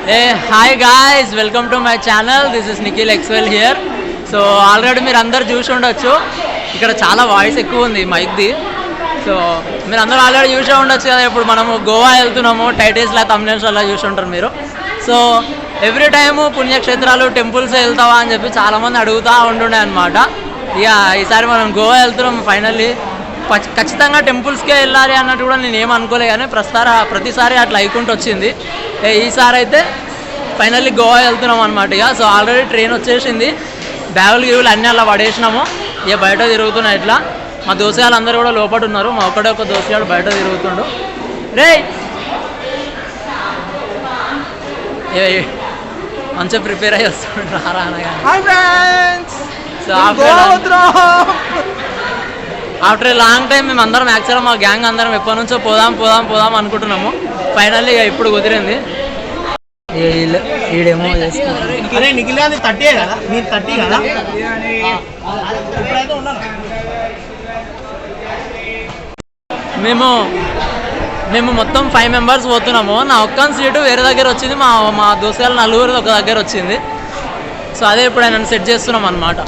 Hey, hi guys, welcome to my channel. This is Nikhil XL here. So already మీరు అందరు చూసి ఉండొచ్చు, ఇక్కడ చాలా వాయిస్ ఎక్కువ ఉంది మైక్ది. సో మీరు అందరూ ఆల్రెడీ చూసే ఉండొచ్చు కదా, ఇప్పుడు మనము గోవా వెళ్తున్నాము, టైటిల్స్లో తమ్నెల్స్ అలా చూసి ఉంటారు మీరు. సో ఎవ్రీ టైము పుణ్యక్షేత్రాలు టెంపుల్స్ వెళ్తావా అని చెప్పి చాలామంది అడుగుతూ ఉంటుండే అనమాట. ఇక ఈసారి మనం గోవా వెళ్తున్నాం ఫైనల్లీ. ఖచ్చితంగా టెంపుల్స్కే వెళ్ళాలి అన్నట్టు కూడా నేను ఏమనుకోలే, కానీ ప్రతిసారి అట్లా అయికుంటూ వచ్చింది. ఈసారి అయితే ఫైనల్లీ గోవా వెళ్తున్నాం అనమాట. ఇక సో ఆల్రెడీ ట్రైన్ వచ్చేసింది, బ్యాగులు గిరుగులు అన్నీ అలా పడేసినాము. ఇక బయట తిరుగుతున్నాయి ఇట్లా. మా దోసగాళ్ళు అందరూ కూడా లోపల ఉన్నారు, మా ఒక్కడే ఒక దోసగాడు బయట తిరుగుతుండు. రే మంచిగా ప్రిపేర్ అయ్యి వస్తుండ్రు రారా అనగా. సో ఆఫ్టర్ లాంగ్ టైం మేము అందరం యాక్చువల్గా మా గ్యాంగ్ అందరం ఎప్పటి నుంచో పోదాం అనుకుంటున్నాము. ఫైనల్లీ ఇక ఇప్పుడు కుదిరింది. ఈడేమో మేము మొత్తం 5 మెంబర్స్ పోతున్నాము. నా ఒక్క సీటు వేరే దగ్గర వచ్చింది, మా దోస్తులు 4 ఒక దగ్గర వచ్చింది. సో అదే ఇప్పుడు ఆయన సెట్ చేస్తున్నాం అన్నమాట.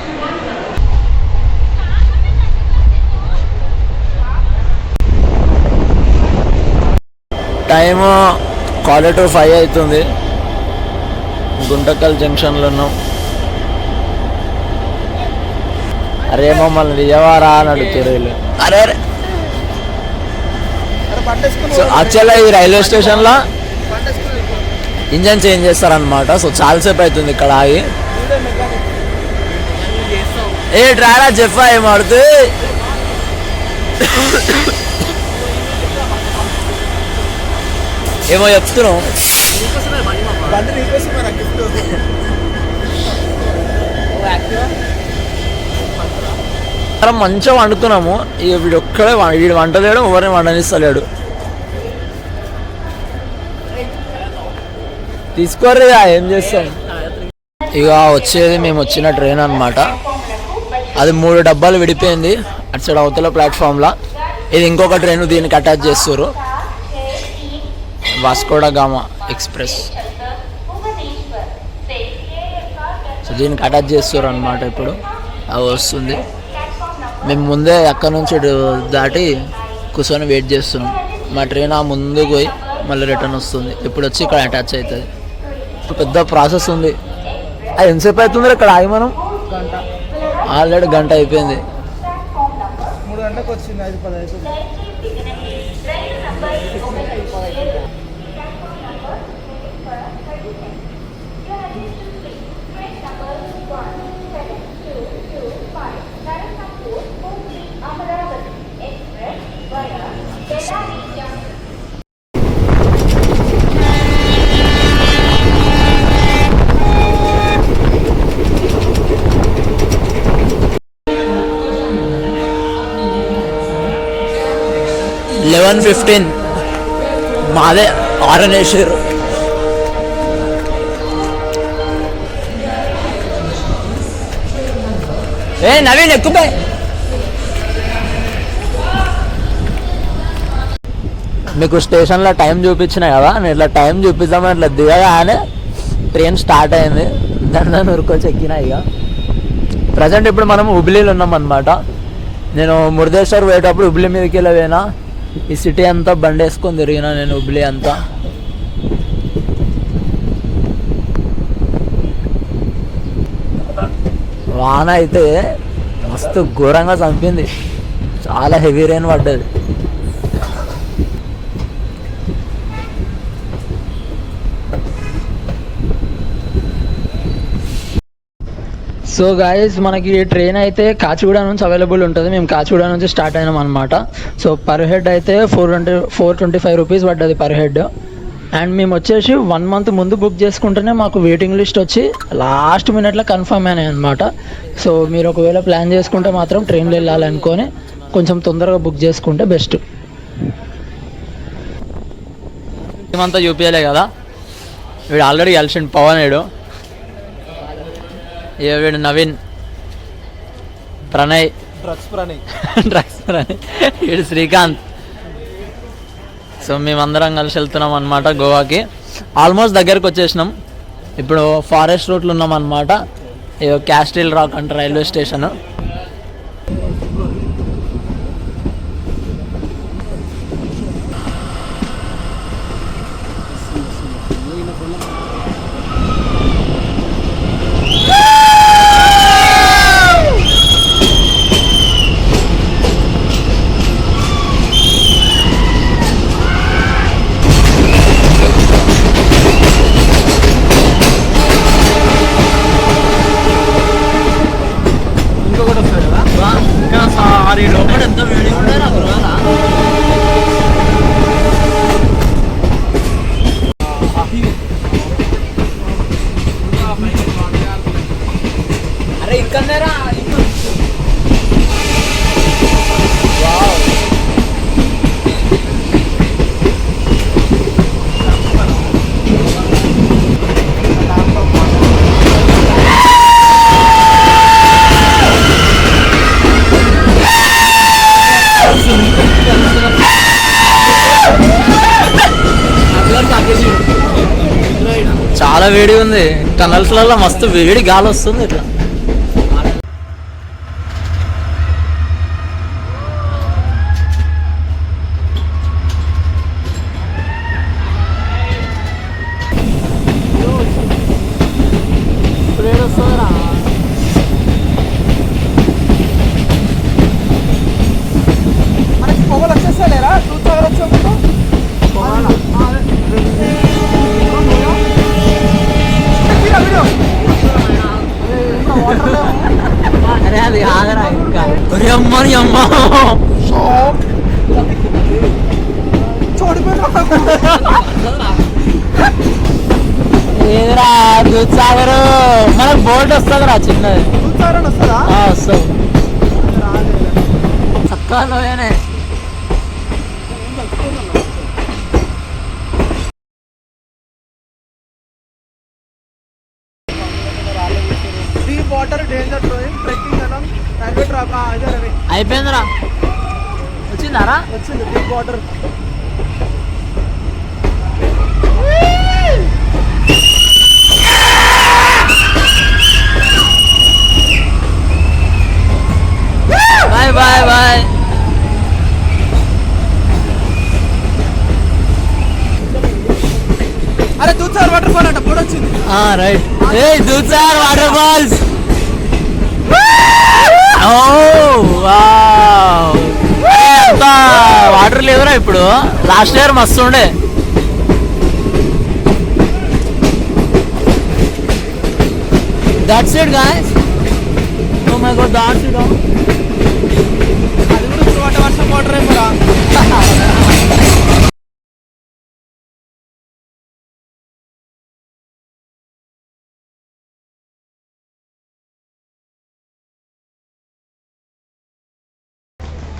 టైము 4:45 అవుతుంది. గుంటకల్ జంక్షన్లో ఉన్నాం. అరే మమ్మల్ని విజయవాడ అని అడుగుతారు వీళ్ళు. అరే సో యాక్చువల్గా ఈ రైల్వే స్టేషన్లో ఇంజన్ చేంజ్ చేస్తారనమాట. సో చాలాసేపు అవుతుంది ఇక్కడ ఆగి. ఏ డ్రాడా చెప్పా ఏమాడుతూ ఏమో చెప్తున్నాం. మంచిగా వండుతున్నాము. ఇక వీడు వంటలేడు, ఎవరిని వండనిస్తలేడు. తీసుకోరు ఏం చేస్తాం. ఇక వచ్చేది మేము వచ్చిన ట్రైన్ అనమాట. అది 3 డబ్బాలు విడిపోయింది అటు సైడ్ అవతల ప్లాట్ఫామ్లో. ఇది ఇంకొక ట్రైన్ దీనికి అటాచ్ చేస్తారు, వాస్కోడా గామా ఎక్స్ప్రెస్. సో దీనికి అటాచ్ చేస్తారు అనమాట. ఇప్పుడు అది వస్తుంది. మేము ముందే అక్కడ నుంచి దాటి కూర్చొని వెయిట్ చేస్తున్నాం. మా ట్రైన్ ఆ ముందుకు పోయి మళ్ళీ రిటర్న్ వస్తుంది. ఇప్పుడు వచ్చి ఇక్కడ అటాచ్ అవుతుంది. పెద్ద ప్రాసెస్ ఉంది. అది ఎంతసేపు అవుతుంది ఇక్కడ ఆగి మనం? ఆల్రెడీ గంట అయిపోయింది. 3 గంటలకు వచ్చింది, 5:10 అవుతుంది. $11:15 మాదే ఆరనేశ్వర్. నవీన్ ఎక్కుపోయి మీకు స్టేషన్లో టైం చూపించిన కదా, నేను ఇట్లా టైం చూపిద్దామని ఇట్లా దిగగానే ట్రైన్ స్టార్ట్ అయింది. దాన్ని ఉరుకొచ్చి ఎక్కినా. ఇక ప్రజెంట్ ఇప్పుడు మనం హుబ్లీలో ఉన్నాం అనమాట. నేను మురుదేశ్వర్ పోయేటప్పుడు హుబ్లీ మీదకి వెళ్ళిపోయినా. ఈ సిటీ అంతా బండి వేసుకొని తిరిగినా నేను, హుబ్లీ అంతా. వాన అయితే మస్తు ఘోరంగా చంపింది, చాలా హెవీ రెయిన్ పడ్డది. సో గాయస్, మనకి ట్రైన్ అయితే కాచిగూడ నుంచి అవైలబుల్ ఉంటుంది. మేము కాచిగూడ నుంచి స్టార్ట్ అయినాం అనమాట. సో పర్ హెడ్ అయితే 425 రూపీస్ పడ్డది పర్ హెడ్. అండ్ మేము వచ్చేసి 1 మంత్ ముందు బుక్ చేసుకుంటేనే మాకు వెయిటింగ్ లిస్ట్ వచ్చి లాస్ట్ మినిట్లో కన్ఫర్మ్ అయినాయి అనమాట. సో మీరు ఒకవేళ ప్లాన్ చేసుకుంటే మాత్రం ట్రైన్లో వెళ్ళాలనుకొని కొంచెం తొందరగా బుక్ చేసుకుంటే బెస్ట్. ఏమంతా చూపించలే కదా, వీడు ఆల్రెడీ కలిసిండు పవన్. వీడు నవీన్, ప్రణయ్, డ్రగ్స్ ప్రణయ్, వీడు శ్రీకాంత్. సో మేమందరం కలిసి వెళ్తున్నాం అనమాట గోవాకి. ఆల్మోస్ట్ దగ్గరకు వచ్చేసినాం. ఇప్పుడు ఫారెస్ట్ రూట్లో ఉన్నాం అనమాట. క్యాస్టిల్ రాక్ అంటే రైల్వే స్టేషన్. అరే ఇక్కడనేరా. చాలా వేడి ఉంది. టనల్స్లలో మస్తు వేడి గాలి వస్తుంది ఇట్లా. మనకి పొగలు వచ్చేస్తలేరా దూద్సాగర్ వచ్చేప్పుడు? అరే అది ఆగరా ఇంకా. ఒరే అమ్మని అమ్మ ఏదిరా దూద్సాగర్. మనకు బోట్ వస్తుందిరా చిన్నది. దూద్సాగర్ వస్తుందా? వస్తుంది చక్కగానే. డీప్ వాటర్ డేంజర్ ట్రెక్కింగ్ అలా రైల్వే ట్రాక్ ఇదే రవి. అయిపోయిందిరా. వచ్చిందారా? వచ్చింది deep water. Bye bye bye. అరే దూద్సాగర్ వాటర్ ఫాల్ అంట పొడి వచ్చింది. రైట్. ఏ దూద్సాగర్ వాటర్ ఫాల్స్. వాటర్ లేవురా ఇప్పుడు. లాస్ట్ ఇయర్ మస్తు ఉండే. That's it guys. Oh my God that's it. అది కూడా వర్షం వాటర్ ఏమోరా.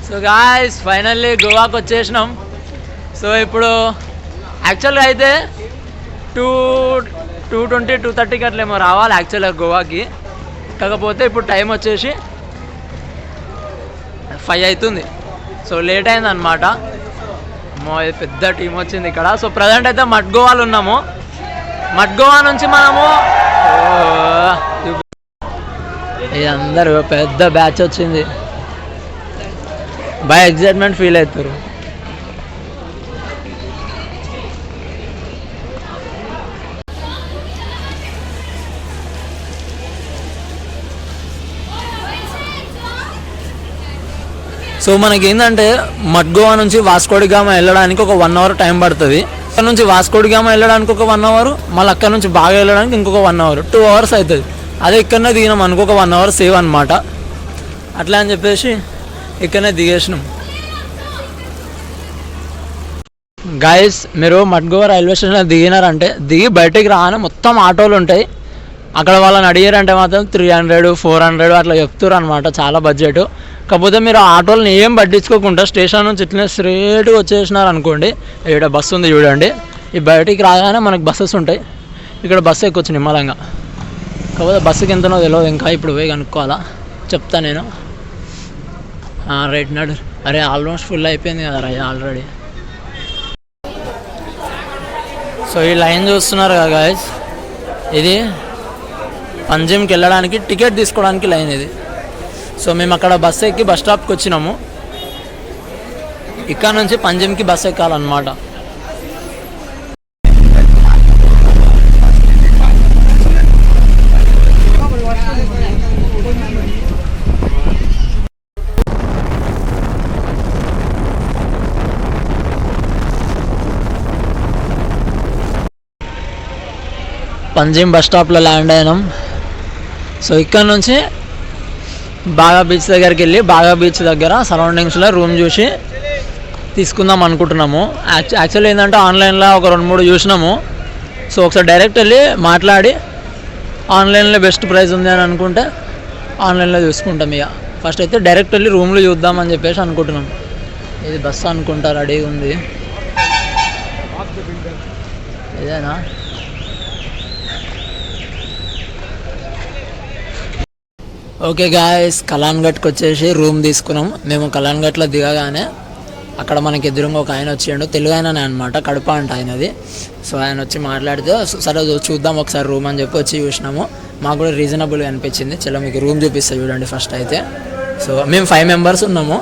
సో గాయ్స్ ఫైనల్లీ గోవాకి వచ్చేసినాం. సో ఇప్పుడు యాక్చువల్గా అయితే 2:20 2:30కి అట్లేమో రావాలి యాక్చువల్గా గోవాకి. కాకపోతే ఇప్పుడు టైం వచ్చేసి 5 అవుతుంది. సో లేట్ అయిందనమాట. ఇది పెద్ద టీం వచ్చింది ఇక్కడ. సో ప్రజెంట్ అయితే మడ్ గోవాలో ఉన్నాము. మడ్ గోవా నుంచి మనము ఇది అందరూ పెద్ద బ్యాచ్ వచ్చింది. బాగా ఎగ్జైట్మెంట్ ఫీల్ అవుతారు. సో మనకి ఏంటంటే మడ్ గోవా నుంచి వాస్కోడిగామా వెళ్ళడానికి ఒక 1 అవర్ టైం పడుతుంది. అక్కడ నుంచి వాస్కోడిగామా వెళ్ళడానికి ఒక 1 అవర్, మళ్ళీ అక్కడ నుంచి బాగా వెళ్ళడానికి ఇంకొక 1 అవర్, 2 అవర్స్ అవుతుంది. అదే ఇక్కడనే దిగినాం అనుకో ఒక 1 అవర్ సేవ్ అనమాట. అట్లా అని చెప్పేసి ఇక్కడనే దిగేసినాం. గైస్ మీరు మడ్ గోవా రైల్వే స్టేషన్లో దిగినారంటే దిగి బయటికి రాగానే మొత్తం ఆటోలు ఉంటాయి. అక్కడ వాళ్ళని అడిగారంటే మాత్రం 300 400 అట్లా చెప్తారు అనమాట. చాలా బడ్జెట్. కాకపోతే మీరు ఆటోలను ఏం పట్టించుకోకుండా స్టేషన్ నుంచి ఇట్లనే స్ట్రేట్గా వచ్చేసినారు అనుకోండి. ఇక్కడ బస్సు ఉంది చూడండి. ఈ బయటికి రాగానే మనకు బస్సెస్ ఉంటాయి. ఇక్కడ బస్సు ఎక్కొచ్చు నిమ్మలంగా. కాకపోతే బస్సుకి ఎంతనో తెలియదు ఇంకా. ఇప్పుడు పోయి కనుక్కోవాలా, చెప్తా నేను. రైట్ నడు. అరే ఆల్మోస్ట్ ఫుల్ అయిపోయింది కదా ఆల్రెడీ. సో ఈ లైన్ చూస్తున్నారు కదా గాయస్, ఇది పంజిమ్కి వెళ్ళడానికి టికెట్ తీసుకోవడానికి లైన్ ఇది. సో మేము అక్కడ బస్సు ఎక్కి బస్ స్టాప్కి వచ్చినాము. ఇక్కడ నుంచి పంజిమ్కి బస్సు ఎక్కాలన్నమాట. పంజిమ్ బస్ స్టాప్లో ల్యాండ్ అయినాం. సో ఇక్కడ నుంచి బాగా బీచ్ దగ్గరికి వెళ్ళి బాగా బీచ్ దగ్గర సరౌండింగ్స్లో రూమ్ చూసి తీసుకుందాం అనుకుంటున్నాము. యాక్చువల్లీ ఏంటంటే ఆన్లైన్లో ఒక 2-3 చూసినాము. సో ఒకసారి డైరెక్ట్ వెళ్ళి మాట్లాడి ఆన్లైన్లో బెస్ట్ ప్రైస్ ఉంది అని అనుకుంటే ఆన్లైన్లో చూసుకుంటాం. ఇక ఫస్ట్ అయితే డైరెక్ట్ వెళ్ళి రూమ్లో చూద్దామని చెప్పేసి అనుకుంటున్నాం. ఇది బస్సు అనుకుంటా, రెడీగా ఉంది. ఇదేనా? ఓకే గాయస్, కలాన్ఘట్కి వచ్చేసి రూమ్ తీసుకున్నాం. మేము కలాన్ఘట్లో దిగగానే అక్కడ మనకి ఎదురుగా ఒక ఆయన వచ్చాడు, తెలుగు ఆయననే అనమాట, కడప అంట ఆయనది. సో ఆయన వచ్చి మాట్లాడితే సరే చూద్దాం ఒకసారి రూమ్ అని చెప్పి వచ్చి చూసినాము. మాకు కూడా రీజనబుల్గా అనిపించింది. చలో మీకు రూమ్ చూపిస్తా చూడండి ఫస్ట్ అయితే. సో మేము 5 మెంబర్స్ ఉన్నాము.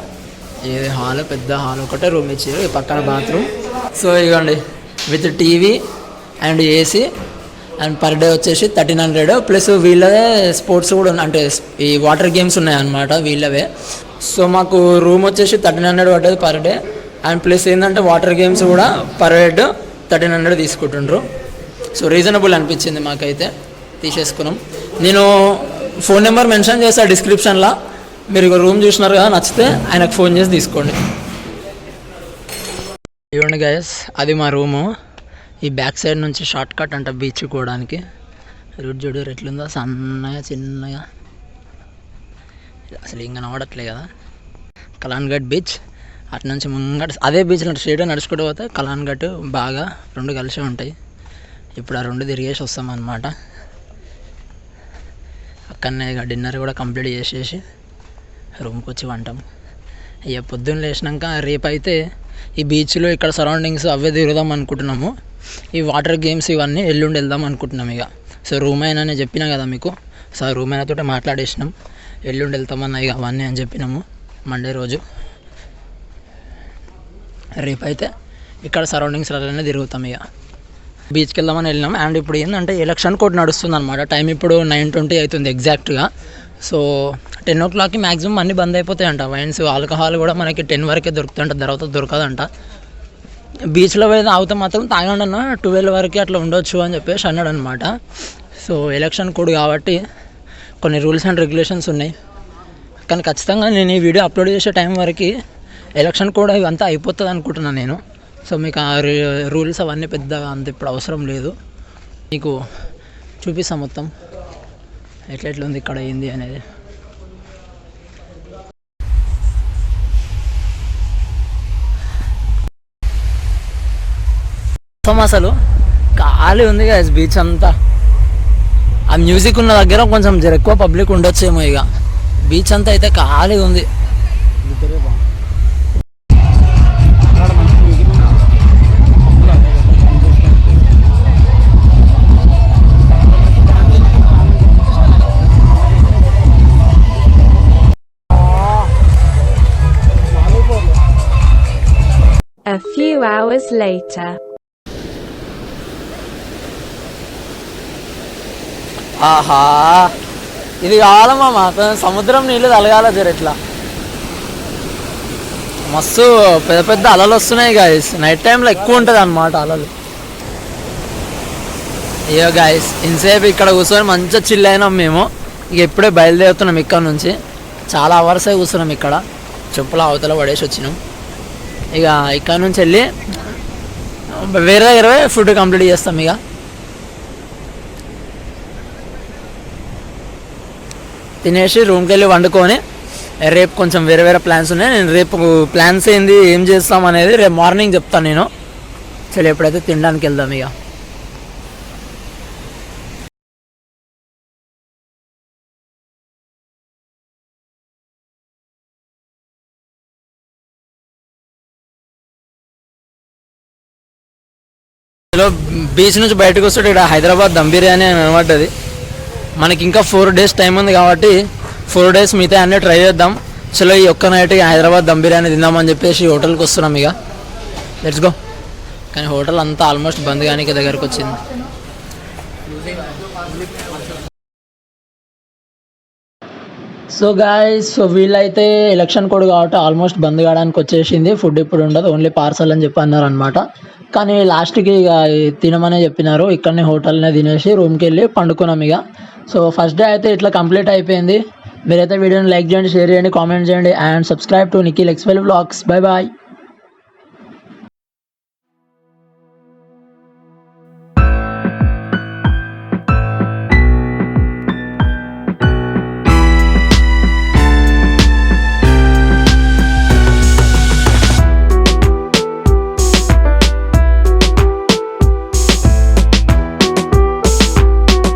ఇది హాల్, పెద్ద హాల్, ఒకటే రూమ్ ఇచ్చారు. ఈ పక్కన బాత్రూమ్. సో ఇవ్వండి with TV and AC and per day వచ్చేసి 1300 ప్లస్ వీళ్ళవే స్పోర్ట్స్ కూడా అంటే ఈ వాటర్ గేమ్స్ ఉన్నాయన్నమాట వీళ్ళవే. సో మాకు రూమ్ వచ్చేసి 1300 పడ్డది పర్ డే. అండ్ ప్లస్ ఏంటంటే వాటర్ గేమ్స్ కూడా పర్ హెడ్ 1300 తీసుకుంటుండ్రు. సో రీజనబుల్ అనిపించింది మాకైతే, తీసేసుకున్నాం. నేను ఫోన్ నెంబర్ మెన్షన్ చేస్తాను డిస్క్రిప్షన్లో. మీరు ఇక రూమ్ చూసినారు కదా, నచ్చితే ఆయనకు ఫోన్ చేసి తీసుకోండి. ఇవ్వండి గైస్, అది మా రూము. ఈ బ్యాక్ సైడ్ నుంచి షార్ట్ కట్ అంట బీచ్ పోవడానికి. రూట్ చూడు ఎట్లుందో, సన్నగా చిన్నగా, అసలు ఇంకా నడవట్లే కదా. కలాన్ఘట్ బీచ్ అటు నుంచి ముంగట అదే బీచ్లో స్ట్రైట్గా నడుచుకుంటూ పోతే కలాన్ఘట్ బాగా 2 కలిసే ఉంటాయి. ఇప్పుడు ఆ 2 తిరిగేసి వస్తాం అన్నమాట. అక్కడనే ఇక డిన్నర్ కూడా కంప్లీట్ చేసేసి రూమ్కి వచ్చి వంటాం. ఇక పొద్దున్న లేచినాక రేపైతే ఈ బీచ్లో ఇక్కడ సరౌండింగ్స్ అవే తిరుగుదాం అనుకుంటున్నాము. ఈ వాటర్ గేమ్స్ ఇవన్నీ ఎల్లుండి వెళ్దాం అనుకుంటున్నాం ఇక. సో రూమ్ అయినా నేను చెప్పినా కదా మీకు. సో ఆ రూమ్ అయినాతో మాట్లాడేసినాం, ఎల్లుండి వెళ్తామన్నా ఇక అవన్నీ అని చెప్పినాము. మండే రోజు రేపైతే ఇక్కడ సరౌండింగ్స్ అలానే తిరుగుతాం ఇక. బీచ్కి వెళ్దామని వెళ్ళినాం. అండ్ ఇప్పుడు ఏంటంటే ఎలక్షన్ కోడ్ నడుస్తుంది అనమాట. టైం ఇప్పుడు 9:20 అవుతుంది ఎగ్జాక్ట్గా. సో 10 o'clockకి మ్యాక్సిమం అన్నీ బంద్ అయిపోతాయంట. వైన్స్, ఆల్కహాల్ కూడా మనకి 10 వరకే దొరుకుతాయంట, తర్వాత దొరకదంట. బీచ్లో పోయి తాగితే మాత్రం తాగండి అన్న 12 వరకు అట్లా ఉండొచ్చు అని చెప్పేసి అన్నాడు అనమాట. సో ఎలక్షన్ కోడ్ కాబట్టి కొన్ని రూల్స్ అండ్ రెగ్యులేషన్స్ ఉన్నాయి. కానీ ఖచ్చితంగా నేను ఈ వీడియో అప్లోడ్ చేసే టైం వరకు ఎలక్షన్ కోడ్ ఇవంతా అయిపోతుంది అనుకుంటున్నాను నేను. సో మీకు ఆ రూల్స్ అవన్నీ పెద్దగా అంత ఇప్పుడు అవసరం లేదు. మీకు చూపిస్తాం మొత్తం ఎట్లెట్లుంది ఇక్కడ ఏంది అనేది. అసలు ఖాళీ ఉంది కదా బీచ్ అంతా. ఆ మ్యూజిక్ ఉన్న దగ్గర కొంచెం ఎక్కువ పబ్లిక్ ఉండొచ్చేమో. ఇక బీచ్ అంతా అయితే ఖాళీ ఉంది. A few hours later. ఆహా, ఇది కావాలమ్మా మాకు. సముద్రం నీళ్ళు తలగాల ఇట్లా. మస్తు పెద్ద పెద్ద అలలు వస్తున్నాయి గాయస్. నైట్ టైంలో ఎక్కువ ఉంటుంది అన్నమాట అలలు. అయ్యో గాయస్, ఇంతసేపు ఇక్కడ కూర్చొని మంచిగా చిల్ అయినాం మేము. ఇక ఇప్పుడే బయలుదేరుతున్నాం ఇక్కడ నుంచి. చాలా అవర్స్ అయి కూర్చున్నాం ఇక్కడ. చెప్పుల అవతల పడేసి వచ్చినాం. ఇక ఇక్కడ నుంచి వెళ్ళి వేరే దగ్గర ఫుడ్ కంప్లీట్ చేస్తాం. ఇక తినేసి రూమ్కి వెళ్ళి వండుకొని రేపు కొంచెం వేరే వేరే ప్లాన్స్ ఉన్నాయి. నేను రేపు ప్లాన్స్ ఏంది, ఏం చేస్తాం అనేది రేపు మార్నింగ్ చెప్తాను నేను. సరే ఎప్పుడైతే తినడానికి వెళ్దాం ఇక. బీచ్ నుంచి బయటకు వస్తే ఇక్కడ హైదరాబాద్ దమ్ బిర్యానీ అని అనమాటది. మనకి ఇంకా 4 days టైం ఉంది కాబట్టి 4 days మిగతా అన్నీ ట్రై చేద్దాం. చలో ఈ ఒక్క నైట్ హైదరాబాద్ దమ్ బిర్యానీ తిందామని చెప్పేసి హోటల్కి వస్తున్నాం. ఇక లెట్స్ గో. కానీ హోటల్ అంతా ఆల్మోస్ట్ బంద్ కానీ దగ్గరకు వచ్చింది. సో గాయస్, సో వీళ్ళైతే ఎలక్షన్ కోడ్ కాబట్టి ఆల్మోస్ట్ బంద్ కావడానికి వచ్చేసింది. ఫుడ్ ఇప్పుడు ఉండదు, ఓన్లీ పార్సల్ అని చెప్పి అన్నారు అనమాట. కానీ లాస్ట్కి ఇక తినమనే చెప్పినారు. ఇక్కడనే హోటల్నే తినేసి రూమ్కి వెళ్ళి పండుకున్నాం ఇక. సో ఫస్ట్ డే అయితే ఇట్లా కంప్లీట్ అయిపోయింది. మీరైతే వీడియోని లైక్ చేయండి, షేర్ చేయండి, కామెంట్ చేయండి and subscribe to Nikhil Excel vlogs. Bye bye.